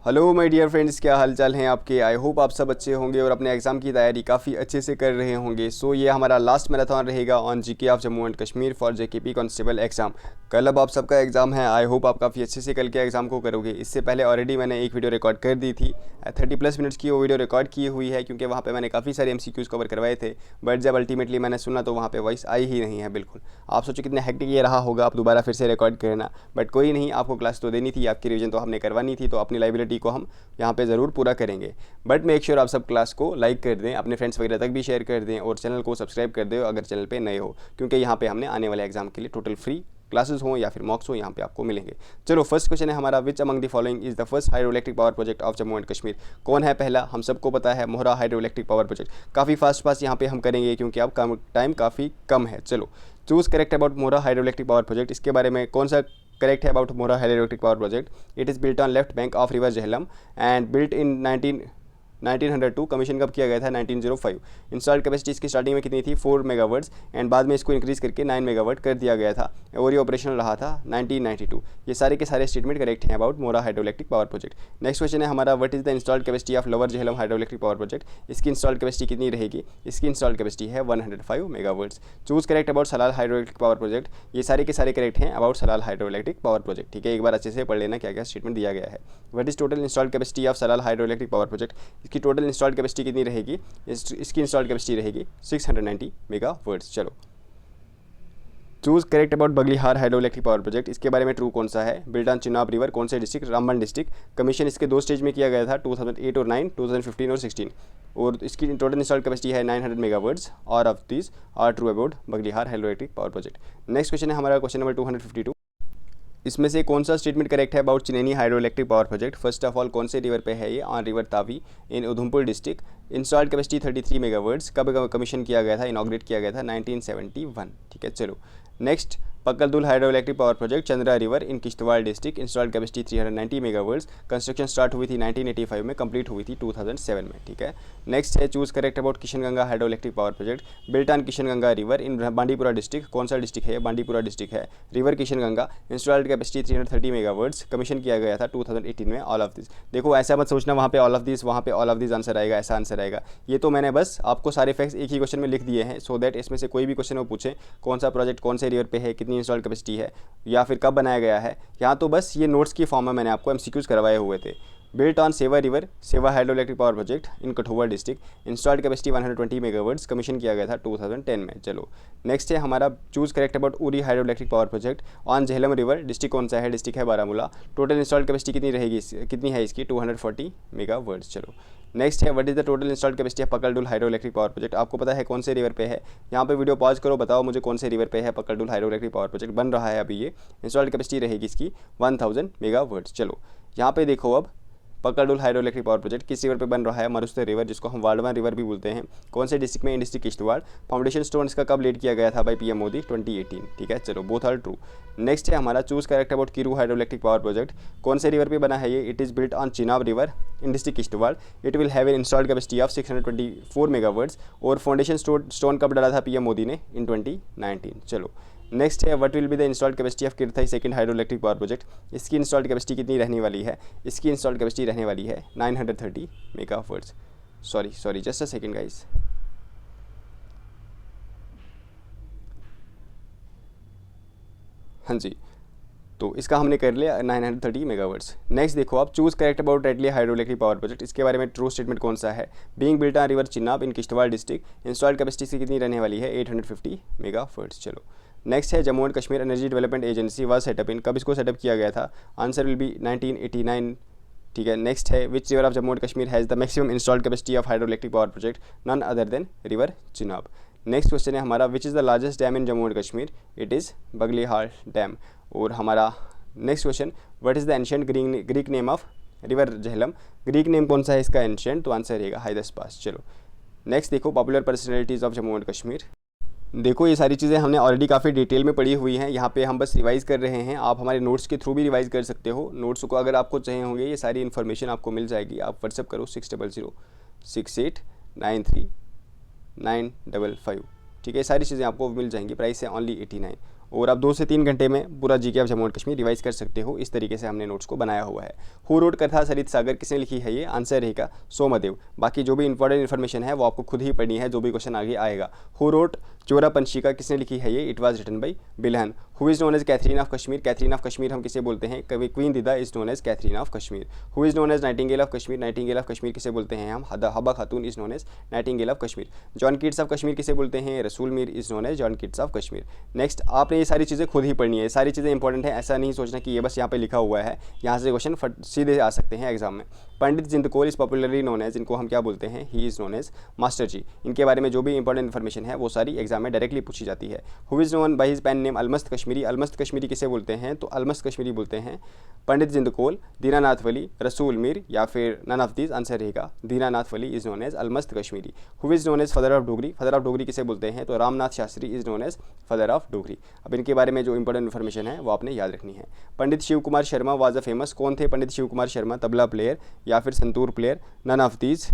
Hello my dear friends, क्या हाल चाल हैं आपके। आई होप आप सब अच्छे होंगे और अपने एग्ज़ाम की तैयारी काफ़ी अच्छे से कर रहे होंगे। सो ये हमारा लास्ट मैराथन रहेगा on GK of Jammu and Kashmir for JKP constable exam. कल अब आप सबका एग्ज़ाम है। आई होप आप काफ़ी अच्छे से कल के एग्ज़ाम को करोगे। इससे पहले ऑलरेडी मैंने एक वीडियो रिकॉर्ड कर दी थी 30+ मिनट्स की। वो वीडियो रिकॉर्ड की हुई है क्योंकि वहाँ पर मैंने काफ़ी सारे MCQs कवर करवाए थे। बट जब अल्टीमेटली मैंने सुना तो वहाँ पर वॉइस आई ही नहीं है बिल्कुल। आप सोचो कितने हेक्टिक ये रहा होगा, आप दोबारा फिर से रिकॉर्ड करना। बट कोई नहीं, आपको क्लास तो देनी थी, आपकी रिवीजन तो हमने करवानी थी, तो अपनी लाइबिलिटी को हम यहाँ पे ज़रूर पूरा करेंगे। बट मेक श्योर आप सब क्लास को लाइक कर दें, अपने फ्रेंड्स वगैरह तक भी शेयर कर दें और चैनल को सब्सक्राइब कर दें अगर चैनल पे नए हो, क्योंकि यहाँ पे हमने आने वाले एग्जाम के लिए टोटल फ्री क्लासेस हों या फिर मॉक्स हो, यहाँ पे आपको मिलेंगे। चलो फर्स्ट क्वेश्चन है हमारा, विच among the following is the first hydro electric power project of Jammu and Kashmir. कौन है पहला? हम सबको पता है, मोहरा हाइड्रो इलेक्ट्रिक पावर प्रोजेक्ट। काफ़ी फास्ट यहाँ पे हम करेंगे क्योंकि अब टाइम काफ़ी कम है। चलो choose correct about Mohra hydro electric power project. इसके बारे में कौन सा करेक्ट है about Mohra hydro electric power project? It is built on left bank of river Jhelum and built in 1902। Commission कब किया गया था? 1905। इंस्टॉल्ड कैपेसिटी इसकी स्टार्टिंग में कितनी थी? 4 मेगावाट्स एंड बाद में इसको इंक्रीज़ करके 9 मेगावाट कर दिया गया था और ये ऑपरेशनल रहा था 1992। ये सारे के सारे स्टेटमेंट करेक्ट हैं about Mohra hydro electric power project. Next question है हमारा, what is the installed capacity of lower Jhelum hydro electric power project. इसकी इंस्टॉल्ड कैपेसिटी कितनी रहेगी? इसकी इंस्टॉल्ड कैपेसिटी है 105 megawatts. Choose correct about Salal hydro electric power project. ये सारे के सारे करेक्ट हैं about Salal hydro electric power project. ठीक है, एक बार अच्छे से पढ़ लेना क्या क्या स्टेटमेंट दिया गया है। What is total installed capacity of Salal hydro electric power project. इसकी टोटल इंस्टॉल्ड कैपेसिटी कितनी रहेगी? इसकी इंस्टॉल्ड कैपेसिटी रहेगी 690 मेगावाट्स। चलो choose correct about Baglihar hydro electric power project. इसके बारे में ट्रू कौन सा है? बिल्ट ऑन चिनाब रिवर, कौन से डिस्ट्रिक्ट? रामबन डिस्ट्रिक्ट। कमीशन इसके 2 स्टेज में किया गया था, 2008 और 9, 2015 और 16। और इसकी टोटल इंस्टॉल्ड कैपेसिटी है 900 मेगावाट्स। और of this are true about Baglihar hydro electric power project. Next question है हमारा, क्वेश्चन नंबर 252। इसमें से कौन सा स्टेटमेंट करेक्ट है about Chenani hydro electric power project? First of all कौन से रिवर पे है ये? On river Tawi in Udhampur district. Installed capacity 33 megawatts. कब कमीशन किया गया था? इनॉग्रेट किया गया था 1971। ठीक है, चलो next, Pakal Dul hydro electric power project Chandra river in Kishtwar district. Installed capacity 390 megawatts. Construction start हुई थी 1985 में, कंप्लीट हुई थी 2007 में। ठीक है, नेक्स्ट है choose correct about Kishan Ganga hydro electric power project. Built on Kishan Ganga river in Bandipora district. कौन सा डिस्ट्रिक्ट है? बांडीपुरा डिस्ट्रिक्ट है। River Kishan Ganga. Installed capacity 330 megawatts. Commission किया गया था 2018 में। ऑल ऑफ दिस, देखो ऐसा मत सोचना वहाँ पे ऑल ऑफ दिस, वहाँ पे ऑल ऑफ दिस आंसर आएगा, ऐसा आंसर आएगा। ये तो मैंने बस आपको सारे फैक्ट्स एक ही क्वेश्चन में लिख दिए हैं, सो दैट इसमें से कोई भी क्वेश्चन वो पूछे कौन सा प्रोजेक्ट कौन से रिवर पे है, कितनी इंस्टॉल्ड कैपेसिटी है या फिर कब बनाया गया है। यहाँ तो बस ये नोट्स की फॉर्म में मैंने आपको MCQs करवाए हुए थे। बिल्ट ऑन सेवा रिवर, सेवा hydro electric power project in Kathua district. Installed capacity 120 megawatts. Commission किया गया था 2010 में। चलो नेक्स्ट है हमारा, choose correct about Uri hydro electric power project on Jhelum river. District कौन सा है? डिस्ट्रिक्ट है बारामूला। टोटल इंस्टॉल्ड कैपेसिटी कितनी रहेगी? कितनी है इसकी? 240 मेगावाट्स। चलो नेक्स्ट है, what is the total installed capacity of Pakal Dul hydro electric power project. आपको पता है कौन से रिवर पे है? यहाँ पे वीडियो पॉज करो, बताओ मुझे कौन से रिवर पे है पकलडुल हाइड्रो इलेक्ट्रिक पावर प्रोजेक्ट बन रहा है अभी ये। इंस्टॉल्ड कैपेसिटी रहेगी इसकी 1000 मेगावाट्स। चलो यहाँ पे देखो, अब पकलडुल हाइड्रो इलेक्ट्रिक पावर प्रोजेक्ट किस रिवर पे बन रहा है? मरुस्थल रिवर, जिसको हम वाल्डवान रिवर भी बोलते हैं। कौन से डिस्ट्रिक्ट में? इन डिस्ट्रिक्ट किश्तवाड़। फाउंडेशन स्टोन इसका कब लेट किया गया था बाय PM मोदी? 2018। ठीक है, चलो बोथ आर ट्रू। नेक्स्ट है हमारा, choose correct about Kiru hydro electric power project. कौन से रिवर पे बना है ये? It is built on Chenab river in district Kishtwar. It will have an installed capacity of 624 megawatts. और फाउंडेशन स्टोन कब डाला था PM मोदी ने? इन 2019। चलो नेक्स्ट है, what will be the installed capacity of Kirthai second hydro electric power project. इसकी installed capacity कितनी रहने वाली है? इसकी इंस्टॉल्ड कैपेसिटी रहने वाली है 930 megawatts. Sorry just a second guys. हाँ जी, तो इसका हमने कर लिया 930 मेगावाट्स। नेक्स्ट देखो आप, choose correct about Ratle hydro electric power project. इसके बारे में ट्रू स्टेटमेंट कौन सा है? Being built on river Chenab in Kishtwar district. Installed capacity कितनी रहने वाली है? 850 मेगावाट्स। चलो नेक्स्ट है, Jammu and Kashmir energy development agency was set up in. कब इसको सेटअप किया गया था? Answer will be 1989। ठीक है, नेक्स्ट है, which river of Jammu and Kashmir has the maximum installed capacity of hydro electric power project? None other than river Chenab. Next question है हमारा, which is the largest dam in Jammu and Kashmir? It is Baglihar dam. और हमारा next question, what is the ancient Greek name of river Jhelum? Greek name कौन सा है इसका ancient? तो answer रहेगा हाइदस पास। चलो नेक्स्ट देखो, popular personalities of Jammu and Kashmir. देखो ये सारी चीज़ें हमने ऑलरेडी काफ़ी डिटेल में पढ़ी हुई हैं, यहाँ पे हम बस रिवाइज़ कर रहे हैं। आप हमारे नोट्स के थ्रू भी रिवाइज़ कर सकते हो। नोट्स को अगर आपको चाहिए होंगे, ये सारी इन्फॉर्मेशन आपको मिल जाएगी। आप व्हाट्सअप करो 6006893955। ठीक है, सारी चीज़ें आपको मिल जाएंगी। प्राइस है ओनली 89। और आप 2 से 3 घंटे में पूरा GK of Jammu and Kashmir revise कर सकते हो। इस तरीके से हमने नोट्स को बनाया हुआ है। हु रोट कथा सरित सागर, किसने लिखी है ये? आंसर रहेगा सोमदेव। बाकी जो भी इंपॉर्टेंट इन्फॉर्मेशन है वो आपको खुद ही पढ़नी है, जो भी क्वेश्चन आगे आएगा। हु रोट चोरा पंशिका, किसने लिखी है ये? It was written by Bilhana. Who is known as Catherine of Kashmir, Catherine of Kashmir हम किसे बोलते हैं? कवि queen Didda is known as Catherine of Kashmir. Who is known as nightingale of Kashmir, nightingale of Kashmir किसे बोलते हैं हम? Habba Khatoon is known as nightingale of Kashmir. John Keats of Kashmir किसे बोलते हैं? Rasul Mir is known as John Keats of Kashmir. Next, आपने ये सारी चीज़ें खुद ही पढ़नी है, सारी चीज़ें इंपॉर्टेंट है, ऐसा नहीं सोचना कि ये बस यहाँ पे लिखा हुआ है, यहाँ से क्वेश्चन सीधे आ सकते हैं एग्जाम में। Pandit Jind Kaur is popularly known as, इनको हम क्या बोलते हैं? He is known as master ji. इनके बारे में जो भी इंपॉर्टेंट इन्फॉर्मेशन है वो सारी एग्जाम में डायरेक्टली पूछी जाती है। Who is known by his pen name Almast Kashmiri, Almast Kashmiri किसे बोलते हैं? तो अलमस्त कश्मीरी बोलते हैं पंडित जिंद कौर, दीनानाथ वली, रसूल मीर या फिर नन ऑफ दीज। आंसर रहेगा Dinanath Wali is known as Almast Kashmiri. Who is known as father of Dogri, father of Dogri किसे बोलते हैं? तो Ramnath Shastri is known as father of Dogri. अब इनके बारे में जो इंपॉर्टेंट इन्फॉर्मेशन है वो आपने याद रखनी है। Pandit Shiv Kumar Sharma was a famous, कौन थे पंडित शिव कुमार शर्मा? तबला प्लेयर या फिर santoor player? None of these.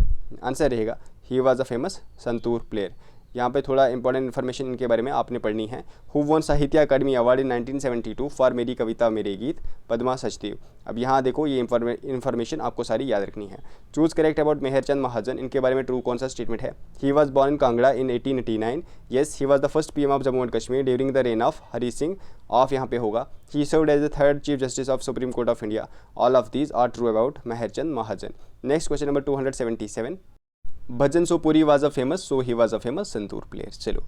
Answer रहेगा he was a famous santoor player. यहाँ पे थोड़ा इंपॉर्टेंट इन्फॉर्मेशन इनके बारे में आपने पढ़नी है। हु वॉन साहित्य अकादमी अवार्ड इन 1972 फॉर मेरी कविता मेरे गीत? पद्मा सचदेव। अब यहाँ देखो ये इन्फॉर्मेशन आपको सारी याद रखनी है। Choose correct about Mehrchand Mahajan, इनके बारे में ट्रू कौन सा स्टेटमेंट है? He was born in Kangra in 1889। Yes, he was the first PM of Jammu and Kashmir during the reign of Hari Singh. Of यहाँ पे होगा he served as the third chief justice of supreme court of India. All of these are true about Mehrchand Mahajan. Next question number 277, Bhajan सोपुरी was a famous, so he was a famous santoor player. चलो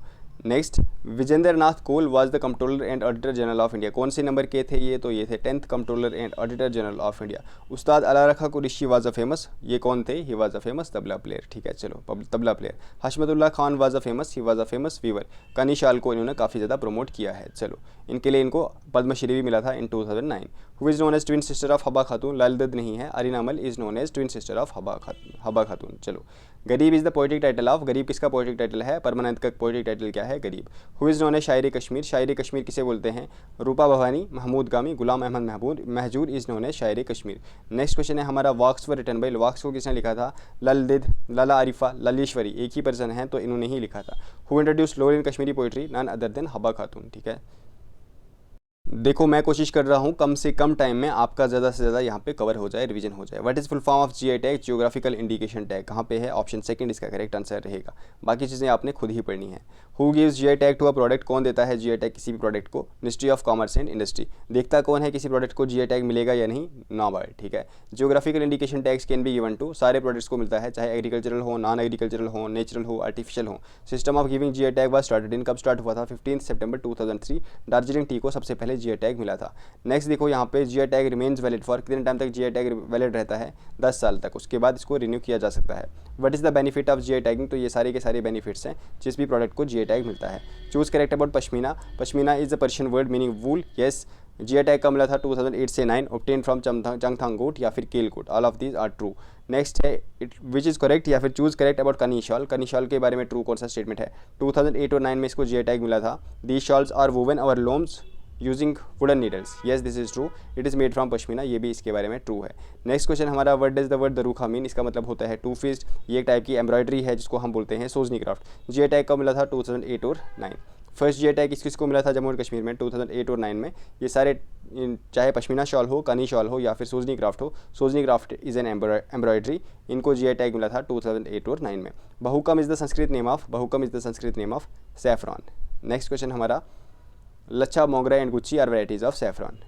next, Vijendra Nath Kaul was the controller and auditor general of India, कौन से number के थे ये? तो ये थे 10th controller and auditor general of India. उस्ताद अला रखा कुरैशी वाज अ फेमस, ये कौन थे? He was a famous tabla player. ठीक है, चलो tabla player. Hashmatullah Khan was a famous, he was a famous weaver. Kani shawl को इन्होंने काफ़ी ज़्यादा प्रमोट किया है। चलो इनके लिए इनको पद्मश्री भी मिला था in 2009। Who is known as twin sister of Habba Khatoon, Lal Ded नहीं है, Arnimal is known as twin sister of Habba Khatoon. चलो गरीब is the poetic title of, गरीब किसका पोएटिक टाइटल है? परमानंद का पोएटिक टाइटल क्या है? गरीब। Who is known as Shayar Kashmir, शायर कश्मीर किसे बोलते हैं? रूपा Bhawani, Mahmud Gami, Ghulam Ahmad Mahjoor is known as Shayar Kashmir. Next question है हमारा, वॉक्स वर रिटन बाई, वॉक्स को किसने लिखा था? ललदिद, लाला आरिफा, ललीश्वरी, एक ही पर्सन है तो इन्होंने ही लिखा था। Who introduce lol in Kashmiri poetry? None other than Habba Khatoon. ठीक है, देखो मैं कोशिश कर रहा हूँ कम से कम टाइम में आपका ज़्यादा से ज़्यादा यहाँ पे कवर हो जाए, रिवीजन हो जाए। What is full form of GI tag? Geographical indication tag. कहाँ पे है? ऑप्शन सेकंड इसका करेक्ट आंसर रहेगा। बाकी चीज़ें आपने खुद ही पढ़नी है। Who gives GI tag to a product, कौन देता है जीआई टैग किसी भी प्रोडक्ट को? Ministry of commerce and industry. देखता कौन है किसी प्रोडक्ट को जीआई टैग मिलेगा या नहीं? नाबार्ड। ठीक है, geographical indication tags can be given to, सारे प्रोडक्ट्स को मिलता है, चाहे एग्रीकल्चरल हो, नॉन एग्रीकल्चरल हो, नेचुरल हो, आर्टिफिशियल हो। System of giving GI tag was started in, कब स्टार्ट हुआ था? 15 सितंबर 2003। दार्जिलिंग टी को सबसे पहले जीआई टैग मिला था। नेक्स्ट देखो यहाँ पे GI tag remains valid for, कितने टाइम तक जीआई टैग वैलिड रहता है? 10 साल तक, उसके बाद इसको रिन्यू किया जा सकता है। What is the benefit of GI tagging? तो ये सारे के सारे बेनिफिट्स हैं जिस भी प्रोडक्ट को जीआई टैग मिलता है। Choose correct about pashmina, pashmina is the Persian word meaning wool. Yes, GI tag का मिला था 2008 से 9, ऑब्टेन फ्रॉम चंगथांग गोट या फिर Kel goat. All of these are true. Next है इट विच इज़ करेक्ट या फिर choose correct about Kani shawl, Kani shawl के बारे में ट्रू कौन सा स्टेटमेंट है? 2008 और 9 में इसको जीआई टैग मिला था। These shawls are woven our looms using wooden needles. Yes this is true, it is made from pashmina, ये भी इसके बारे में ट्रू है। नेक्स्ट क्वेश्चन हमारा, what does the word darukha mean? इसका मतलब होता है टू फिस्ट, ये एक टाइप की एम्ब्रॉयडरी है जिसको हम बोलते हैं सोजनी क्राफ्ट। जीआई टैग कब मिला था? 2008 और 9। फर्स्ट जीआई टैग किसको मिला था जम्मू एंड कश्मीर में? 2008 और 9 में। ये सारे चाहे पश्मीना शॉल हो, कनी शॉल हो या फिर सोजनी क्राफ्ट हो, Sozni craft is an embroidery, इनको जीआई टैग मिला था 2008 और 9 में। Bahukam is the Sanskrit name of, Bahukam is the Sanskrit name of saffron. Next question हमारा, Lachha, Mogra and Guchhi are varieties of saffron.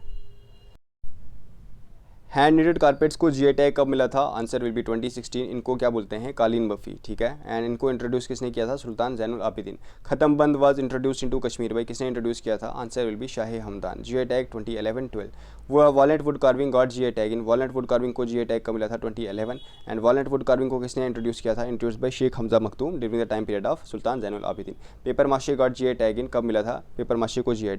Hand knotted carpets को जीआई टैग कब मिला था? Answer will be 2016। इनको क्या बोलते हैं? कालीन बफ़ी। ठीक है, एंड इनको इंट्रोड्यूस किसने किया था? सुल्तान जैनुल आबिदीन। खत्म बंद was introduce into Kashmir by, किसने इंट्रोड्यूस किया था? Answer will B Shah Hamdan. GI tag 2011-12। वो walnut wood carving got GI tag इन, वॉलनट वुड कार्विंग को जीआई टैग कब मिला था? 2011। एंड वॉलनट वुड कार्विंग को किसने इंट्रोड्यूस किया था? Introduce by Sheikh Hamza Makhdoom during the time period of Sultan Zainul Abidin. Papier mache got GI tag in, कब मिला था? पेपर माशे को जीआई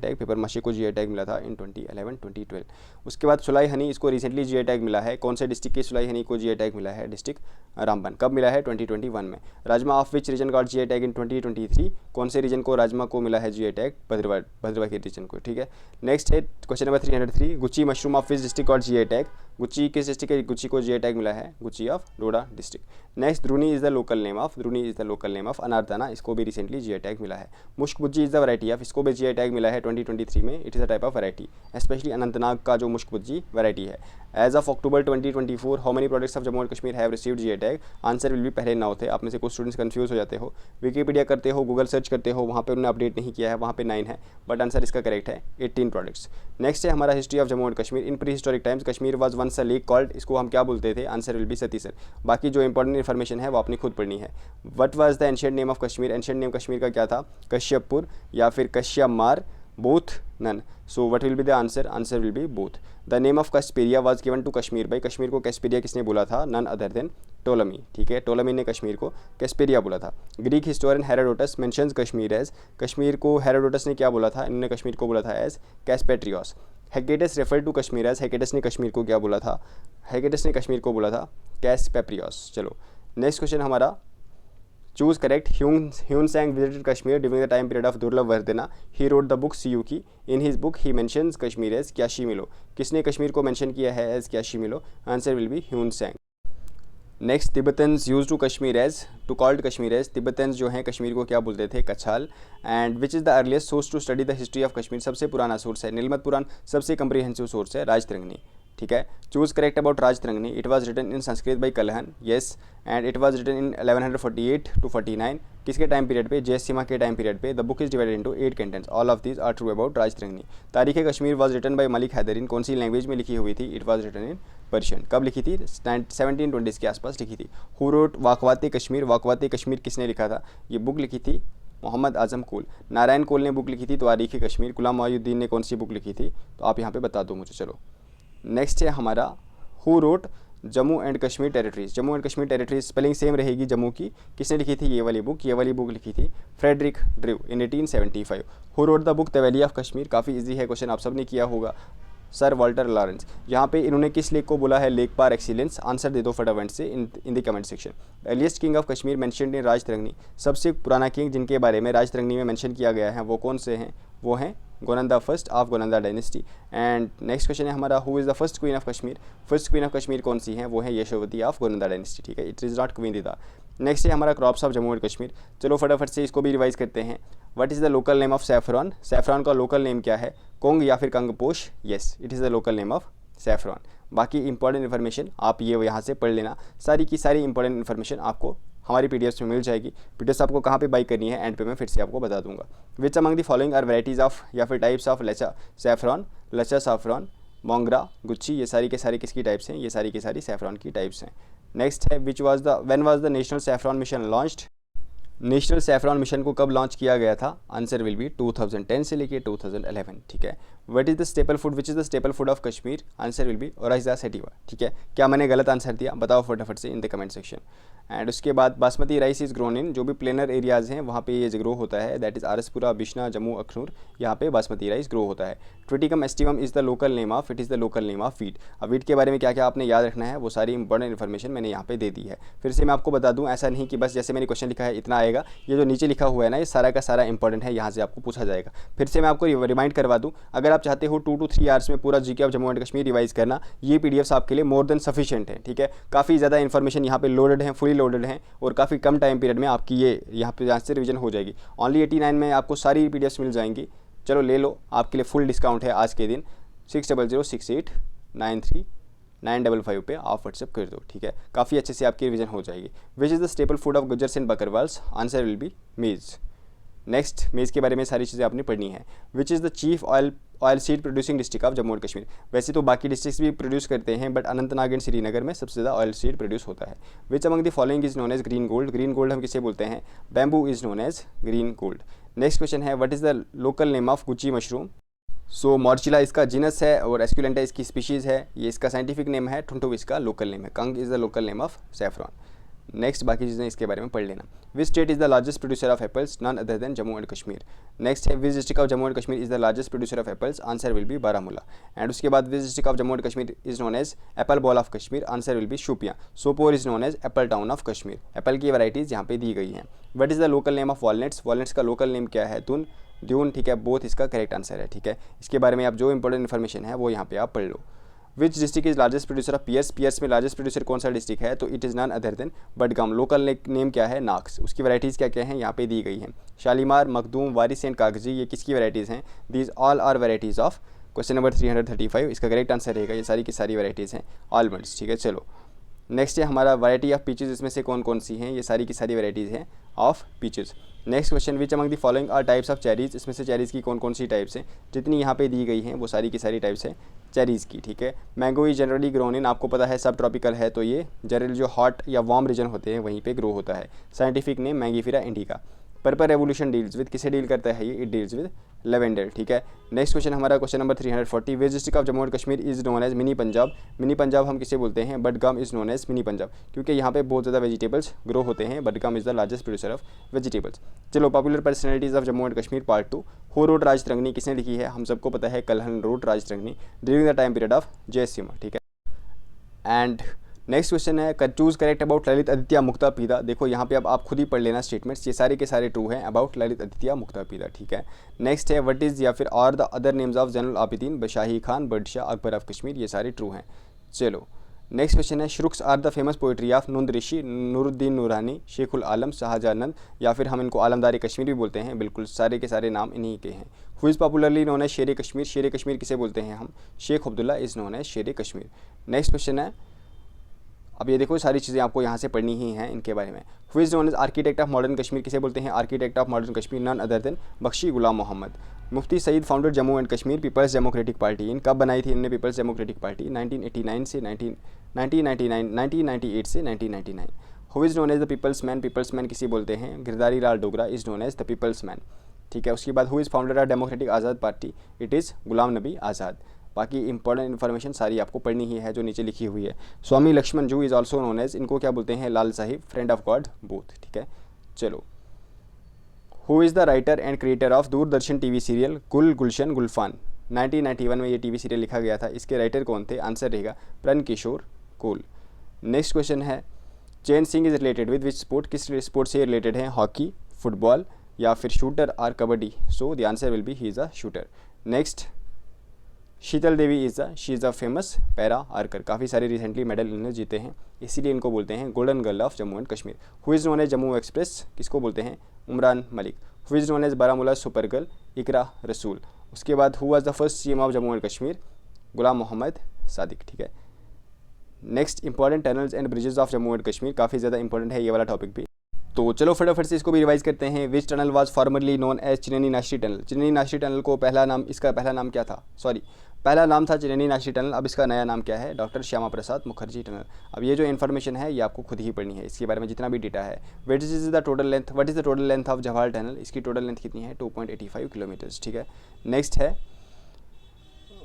टैग मिला था इन 2011-2012। उसके बाद सुलाई हनी, इसको रिसेंटली जीआई टैग मिला है। कौन से डिस्ट्रिक्ट की सुलाई हनी को जीआई टैग मिला है? डिस्ट्रिक्ट रामबन। कब मिला है? 2021 में। Rajma of which region got GI tag इन 2023? कौन से रीजन को राजमा को मिला है जीआई टैग? भद्रवा के रीजन को। ठीक है, नेक्स्ट है question number 303, Guchhi Guchhi mushroom of which district और GI टैग, गुच्ची किस डिस्ट्रिक्ट के गुच्ची को GI टैग मिला है, Guchhi of Doda district. Next Druni is the local name of anardana, इसको भी रिसेंटली GI टैग मिला है। Mushk Budji is the variety of, इसको भी GI टैग मिला है 2023 में, it is a type of variety, specially Anantnag का जो मुश्क बुज्जी वैरायटी है। As of October 2024 how many products of Jammu and Kashmir have received GI tag, answer will भी पहले 9 थे। आप में से कुछ स्टूडेंट्स कंफ्यूज हो जाते हो, विकीपीडिया करते हो, गूगल सर्च करते हो, वहाँ पे उन्होंने अपडेट नहीं किया है, वहाँ पे 9 है, बट आंसर इसका करेक्ट है 18 प्रोडक्ट्स। नेक्स्ट है हमारा history of Jammu and Kashmir. In prehistoric times Kashmir was once a lake called, इसको हम क्या बोलते थे, आंसर विल बी सतीसर। बाकी जो इंपॉर्टेंट इन्फॉर्मेशन है वो आपने खुद पढ़नी है। What was the ancient name of Kashmir, ancient name Kashmir का क्या था, कश्यपपुर या फिर Kashyamar, both, none. So what will be the answer, answer will be both. The name of Kashmiria was given to Kashmir by, Kashmir को कैस्पेरिया किसने बोला था, नन अदर देन टोलमी, ठीक है, टोलमी ने कश्मीर को कैस्पेरिया बोला था। Greek historian Herodotus mentions Kashmir as, Kashmir को हेरोडोटस ने क्या बोला था, इन्होंने कश्मीर को बोला था as Kaspatyros. Hecataeus refer to Kashmir as, Hecataeus ने कश्मीर को क्या बोला था, हेकेटस ने कश्मीर को बोला था कैस्पेप्रियोस। चलो नेक्स्ट क्वेश्चन हमारा, choose correct. Hiuen Tsang visited Kashmir during the time period of Durlabhavardhana, he wrote the book Siyuki, in his book he mentions Kashmir as Kiashimilo, किसने कश्मीर को मेंशन किया है as Kiashimilo, answer will be Hiuen Tsang. Next Tibetans use to Kashmir as, to called Kashmir as, Tibetans जो हैं कश्मीर को क्या बोलते थे, Kachal. And which is the earliest source to study the history of Kashmir, सबसे पुराना सोर्स है नीलमत पुराण, सबसे कम्प्रीहेंसिव सोर्स है राजतरंगिणी, ठीक है। Choose correct about Rajatarangini, it was written in Sanskrit by Kalhana, yes, and it was written in 1148 to 49, किसके टाइम पीरियड पे, जयसिम्हा के टाइम पीरियड पे। The book is divided into 8 contents, all of these are true about Rajatarangini. Tarikh Kashmir was written by Malik Haidarin, कौन सी language में लिखी हुई थी, it was written in Persian, कब लिखी थी, 1720 के आसपास लिखी थी। हु रोट वाकवाते कश्मीर, वाकवाते कश्मीर किसने लिखा था, ये बुक लिखी थी मोहम्मद आजम कोल। नारायण कोल ने बुक लिखी थी तारीख कश्मीर। गुलाम मोहिउद्दीन ने कौन सी बुक लिखी थी, तो आप यहाँ पे बता दो मुझे। चलो नेक्स्ट है हमारा, who wrote Jammu and Kashmir territories, Jammu and Kashmir territories spelling same रहेगी जम्मू की, किसने लिखी थी, ये वाली बुक लिखी थी Frederic Drew in 1875। Who wrote the book the valley of Kashmir, काफ़ी इजी है क्वेश्चन, आप सब ने किया होगा, सर वाल्टर लॉरेंस। यहाँ पे इन्होंने किस लेक को बोला है, लेक पार एक्सीलेंस, आंसर दे दो फटाफट से in the comment section. Earliest king of Kashmir mentioned in Rajatarangini, सबसे पुराना किंग जिनके बारे में राजतरंगिणी में मेंशन किया गया है वो कौन से हैं, वो हैं Gonanda first of Gonanda dynasty. And next question है हमारा, who is the first queen of Kashmir, first queen of Kashmir कौन सी हैं, वो है यशोवती ऑफ गोनंदा डायनेस्टी, ठीक है, it is not queen Didda. Next है हमारा crops of Jammu and Kashmir, चलो फटाफट से इसको भी रिवाइज करते हैं। What is the local name of saffron, saffron का लोकल नेम क्या है, कोंग या फिर Kongposh, yes it is the local name of saffron. बाकी इंपॉर्टेंट इन्फॉर्मेशन आप ये यहाँ से पढ़ लेना, सारी की सारी इंपॉर्टेंट इन्फॉर्मेशन आपको हमारी पीडीएफ में मिल जाएगी। पीडीएफ आपको कहाँ पे बाई करनी है एंड पे मैं फिर से आपको बता दूंगा। Which among the following are varieties of या फिर types of Lachha saffron, Lachha saffron, Mongra, Guchhi, ये सारी के सारी किसकी टाइप्स हैं, ये सारी की सारी सैफरॉन की टाइप्स हैं। नेक्स्ट है when was the national saffron mission launched, national saffron mission को कब लॉन्च किया गया था, आंसर विल बी 2010 से लेके 2011, ठीक है। What is the staple food, which is the staple food of Kashmir, answer will B Oryza sativa, ठीक है। क्या मैंने गलत आंसर दिया, बताओ फटाफट से in the comment section. And उसके बाद basmati rice is grown in, जो भी प्लेनर एरियाज़ हैं वहाँ पे ये ग्रो होता है, दैट इज़ आरसपुरा, बिश्ना, जम्मू, अखनूर, यहाँ पे बासमती राइस ग्रो होता है। Triticum aestivum is the local name of, it is the local name of wheat. अब वीट के बारे में क्या क्या आपने याद रखना है वो सारी इंपॉर्टेंट इन्फॉर्मेशन मैंने यहाँ पे दे दी है। फिर से मैं आपको बता दूँ, ऐसा नहीं कि बस जैसे मैंने क्वेश्चन लिखा है इतना आएगा, ये जो नीचे लिखा हुआ है ना ये सारा का सारा इंपॉर्टेंट है, यहाँ से आपको पूछा जाएगा। फिर से मैं आपको रिमाइंड करवा दूँ, अगर आप चाहते हो 2 to 3 आवर्स में पूरा GK of Jammu and Kashmir revise करना, ये पीडीएफ्स आपके लिए मोर देन सफिशिएंट है, ठीक है। काफ़ी ज़्यादा इन्फॉर्मेशन यहाँ पे लोडेड है, फुली लोडेड है और काफ़ी कम टाइम पीरियड में आपकी ये यहाँ पे यहाँ से रिवीजन हो जाएगी। ओनली 89 में आपको सारी पीडीएफ्स मिल जाएंगी। चलो ले लो, आपके लिए फुल डिस्काउंट है आज के दिन, 6006893955 पे आप व्हाट्सएप कर दो, ठीक है। काफ़ी अच्छे से आपकी रिवीजन हो जाएगी। Which is the staple food of Gujjars and Bakarwals, answer will be maize. Next, maize के बारे में सारी चीज़ें आपने पढ़नी है। Which is the chief oil seed producing district of Jammu and Kashmir, वैसे तो बाकी डिस्ट्रिक्ट्स भी प्रोड्यूस करते हैं बट अनंतनाग एंड श्रीनगर में सबसे ज़्यादा ऑयल सीड प्रोड्यूस होता है। Which among the following is known as green gold, green gold हम किसे बोलते हैं, bamboo is known as green gold. Next question है, what is the local name of Guchhi mushroom, so Morchella इसका genus है और एस्क्यूलेंटा इसकी स्पीशीज़ है, ये इसका साइंटिफिक नेम है, ठुंटो इसका लोकल नेम है, Kong is the local name of saffron. Next बाकी चीज़ें इसके बारे में पढ़ लेना। Which state is the largest producer of apples, none other than Jammu and Kashmir. Next है, which district of Jammu and Kashmir is the largest producer of apples, answer will be Baramulla. And उसके बाद which district of Jammu and Kashmir is known as apple bowl of Kashmir, answer will B Shopian. Sopore is known as apple town of Kashmir. Apple की varieties यहाँ पे दी गई हैं। What is the local name of walnuts, walnuts का local name क्या है, तुन, ड्यून, ठीक है, बोथ इसका करेक्ट आंसर है, ठीक है। इसके बारे में आप जो इंपॉर्टेंट इन्फॉर्मेशन है वो यहाँ पे आप पढ़ लो। Which district is largest producer of pears, pears में लार्जेस्ट प्रोड्यूसर कौन सा डिस्ट्रिक्ट है, तो it is none other than Budgam. Local name क्या है, नाक्स। उसकी वैराइटीज़ क्या क्या हैं यहाँ पे दी गई हैं, शालीमार, मखदूम, वारिस एंड कागजी, ये किसकी वैराइटीज़ हैं, these all are varieties of. Question number 335 इसका करेक्ट आंसर रहेगा, ये सारी की सारी वैराइटीज़ हैं आलमंड्स, ठीक है। चलो नेक्स्ट है हमारा वैरायटी ऑफ पीचेस, इसमें से कौन कौन सी हैं, ये सारी की सारी वैराइटीज़ हैं of peaches. Next question, which among the following are types of cherries, इसमें से चेरीज़ की कौन कौन सी टाइप्स हैं, जितनी यहाँ पे दी गई हैं वो सारी की सारी टाइप्स हैं चेरीज़ की, ठीक है। Mango is generally grown in, आपको पता है सब ट्रॉपिकल है, तो ये जनरली जो हॉट या वार्म रीजन होते हैं वहीं पे ग्रो होता है। Scientific name Mangifera indica. Purple revolution deals with, किसे डील करता है ये, इट डील्स विद लेवेंडर, ठीक है। नेक्स्ट क्वेश्चन हमारा question number 340, which district of Jammu and Kashmir is known as mini Punjab. Mini Punjab हम किसे बोलते हैं, Budgam is known as mini Punjab, क्योंकि यहाँ पे बहुत ज़्यादा वेजिटेबल्स ग्रो होते हैं। Budgam is the largest producer of vegetables. चलो popular personalities of Jammu and Kashmir part 2। हो रोड राजतरंगिणी किसने लिखी है, हम सबको पता है Kalhana wrote Rajatarangini during the time period of Jayasimha, ठीक है। एंड नेक्स्ट क्वेश्चन है, choose correct about Lalit Aditya Muktapida. देखो यहाँ पे अब आप खुद ही पढ़ लेना स्टेटमेंट्स, ये सारे के सारे ट्रू हैं अबाउट ललित आदित्य मुक्तापीदा, ठीक है। नेक्स्ट है, व्हाट इज़ या फिर और the other names of Zainul Abidin, Bashahi Khan, Budshah, Akbar of Kashmir, ये सारे ट्रू हैं। चलो नेक्स्ट क्वेश्चन है, Shruks are the famous poetry of Nund Rishi, Nooruddin Noorani, Sheikhul आलम, शाहजहानंद, या फिर हम इनको आलमदारी कश्मीर भी बोलते हैं, बिल्कुल सारे के सारे नाम इन्हीं के हैं। Who is popularly known as Sher Kashmir, Sher Kashmir किसे बोलते हैं हम, Sheikh Abdullah is known as Sher Kashmir. Next question है, अब ये देखो सारी चीज़ें आपको यहाँ से पढ़नी ही हैं इनके बारे में। Who is known as architect of modern Kashmir, किसे बोलते हैं architect of modern Kashmir, none other than Bakshi Ghulam Mohammad. Mufti Sayeed founded Jammu and Kashmir peoples democratic party, in कब बनाई थी इनने पीपल्स डेमोक्रेटिक पार्टी, 1989 से 1998 से 1999। Who is known as the people's man, people's man किसे बोलते हैं, Girdhari Lal Dogra is known as the people's man, ठीक है। उसके बाद who is founder of democratic Azad party, it is Ghulam Nabi Azad. बाकी इंपॉर्टेंट इन्फॉर्मेशन सारी आपको पढ़नी ही है जो नीचे लिखी हुई है। स्वामी लक्ष्मण जू इज़ ऑल्सो नोन एज, इनको क्या बोलते हैं, Lal Sahib, friend of god both, ठीक है। चलो who is the writer and creator of Doordarshan TV serial Gul Gulshan गुलफान, 1991 में ये टीवी सीरियल लिखा गया था, इसके राइटर कौन थे, आंसर रहेगा प्रण किशोर कोल। नेक्स्ट क्वेश्चन है, Chain Singh is related with which sport, किस स्पोर्ट से रिलेटेड है, हॉकी, फुटबॉल, या फिर शूटर और kabaddi, so the answer will be he is a shooter. Next, Sheetal Devi she is a famous para archer, काफ़ी सारे रिसेंटली मेडल इन्होंने जीते हैं, इसीलिए इनको बोलते हैं golden girl of Jammu and Kashmir. Who is known as Jammu express, किसको बोलते हैं, Umran Malik. Who is known as Baramulla super girl, Iqra Rasool. उसके बाद who was the first CM of Jammu and Kashmir, Ghulam Mohammad Sadiq, ठीक है। Next, important tunnels and bridges of Jammu and Kashmir, काफ़ी ज़्यादा इंपॉर्टेंट है ये वाला टॉपिक भी, तो चलो फटाफट से इसको भी रिवाइज करते हैं। Which tunnel was formerly known as Chenani Nashri tunnel, Chenani Nashri tunnel को पहला नाम, इसका पहला नाम क्या था, पहला नाम था चिननी नाश्री टनल, अब इसका नया नाम क्या है, डॉक्टर श्यामा प्रसाद मुखर्जी टनल। अब ये जो इन्फॉर्मेशन है ये आपको खुद ही पढ़नी है, इसके बारे में जितना भी डेटा है। What is the total length of Jawahar tunnel, इसकी टोटल लेंथ कितनी है, 2.85 किलोमीटर्स, ठीक है। नेक्स्ट है,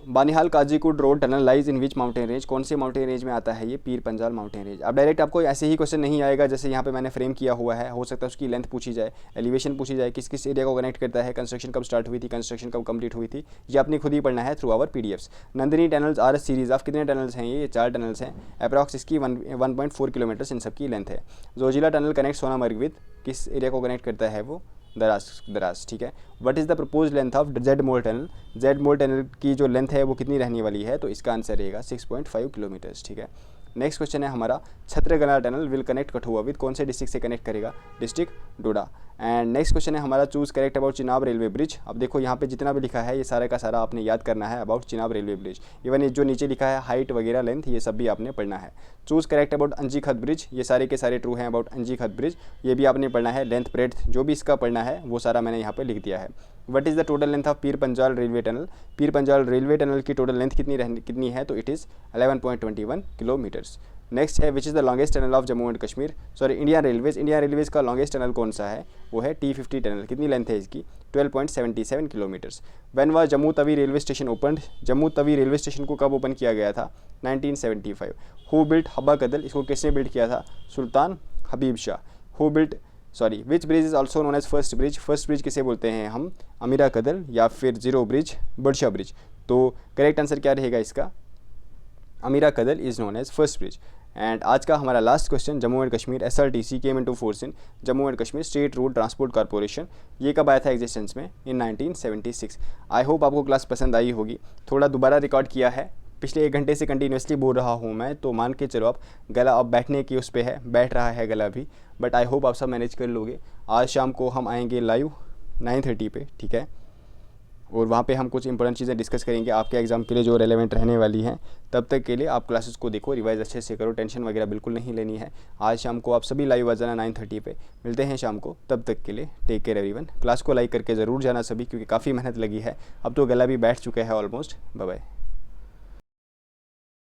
Banihal Qazigund road tunnel lies in which mountain range, कौन से माउंटेन रेंज में आता है ये, पीर पंजाल माउंटेन रेंज। अब डायरेक्ट आपको ऐसे ही क्वेश्चन नहीं आएगा जैसे यहाँ पे मैंने फ्रेम किया हुआ है, हो सकता है उसकी लेंथ पूछी जाए, एलिवेशन पूछी जाए, किस किस एरिया को कनेक्ट करता है, कंस्ट्रक्शन कब स्टार्ट हुई थी, कंस्ट्रक्शन कब कंप्लीट हुई थी, ये आपने खुद ही पढ़ना है through our PDFs. Nandini tunnels are series of, कितने टनल्स हैं ये, 4 टनल्स हैं, अप्रॉक्स इसकी 1.4 किलोमीटर्स इन सबकी लेंथ है। Zoji La tunnel connect Sonamarg with, किस एरिया को कनेक्ट करता है वो, दराज, ठीक है। What is the propose length of Z mole tunnel, Z mole tunnel की जो लेंथ है वो कितनी रहने वाली है, तो इसका आंसर रहेगा 6.5 किलोमीटर्स, ठीक है। नेक्स्ट क्वेश्चन है हमारा, Chhatergala tunnel will connect Kathua with, कौन से डिस्ट्रिक्ट से कनेक्ट करेगा, district Doda. And next question है हमारा, choose correct about Chenab railway bridge. अब देखो यहाँ पे जितना भी लिखा है ये सारा का सारा आपने याद करना है about Chenab railway bridge, even ये जो नीचे लिखा है हाइट वगैरह लेंथ, ये सब भी आपने पढ़ना है। चूज करेक्ट अबाउट अंजी खत ब्रिज, ये सारे के सारे ट्रू हैं अबाउट अंजी खत ब्रिज, ये भी आपने पढ़ना है। लेंथ ब्रेड्थ जो भी इसका पढ़ना है वो सारा मैंने यहाँ पे लिख दिया है। What is the total length of Pir Panjal railway tunnel, Pir Panjal railway tunnel की टोटल लेंथ कितनी है, तो इट इज़ 11.21 किलोमीटर्स। नेक्स्ट है, which is the longest tunnel of Jammu and Kashmir, Indian railways का लॉन्गेस्ट टनल कौन सा है, वो है T50 टनल, कितनी लेंथ है इसकी, 12.77 kilometres. When was Jammu Tawi railway station open, Jammu Tawi railway station को कब ओपन किया गया था, 1975। हु बिल्ट हब्बा कदल, इसको किसने बिल्ड किया था, Sultan Habib Shah. Which bridge is also known as first bridge किसे बोलते हैं हम, अमीरा कदल, या फिर जीरो ब्रिज, बडशाह ब्रिज। तो करेक्ट आंसर क्या रहेगा इसका, Amira Kadal is known as first bridge. And आज का हमारा last question, Jammu and Kashmir SRTC came into force in Jammu and Kashmir state road transport corporation. ये कब आया था एग्जिस्टेंस में? इन 1976। आई होप आपको क्लास पसंद आई होगी। थोड़ा दोबारा रिकॉर्ड किया है, पिछले 1 घंटे से कंटिन्यूसली बोल रहा हूँ मैं, तो मान के चलो आप गला अब बैठने की उस पे है, बैठ रहा है गला भी, बट आई होप आप सब मैनेज कर लोगे। आज शाम को हम आएंगे लाइव 9:30 पे, ठीक है, और वहाँ पे हम कुछ इंपॉर्टेंट चीज़ें डिस्कस करेंगे आपके एग्ज़ाम के लिए जो रेलेवेंट रहने वाली हैं। तब तक के लिए आप क्लासेस को देखो, रिवाइज अच्छे से करो, टेंशन वगैरह बिल्कुल नहीं लेनी है। आज शाम को आप सभी लाइव आ जाना 9:30 पे, मिलते हैं शाम को। तब तक के लिए टेक केयर एवरीवन। क्लास को लाइक करके ज़रूर जाना सभी, क्योंकि काफ़ी मेहनत लगी है। अब तो गला भी बैठ चुका है ऑलमोस्ट। Bye bye.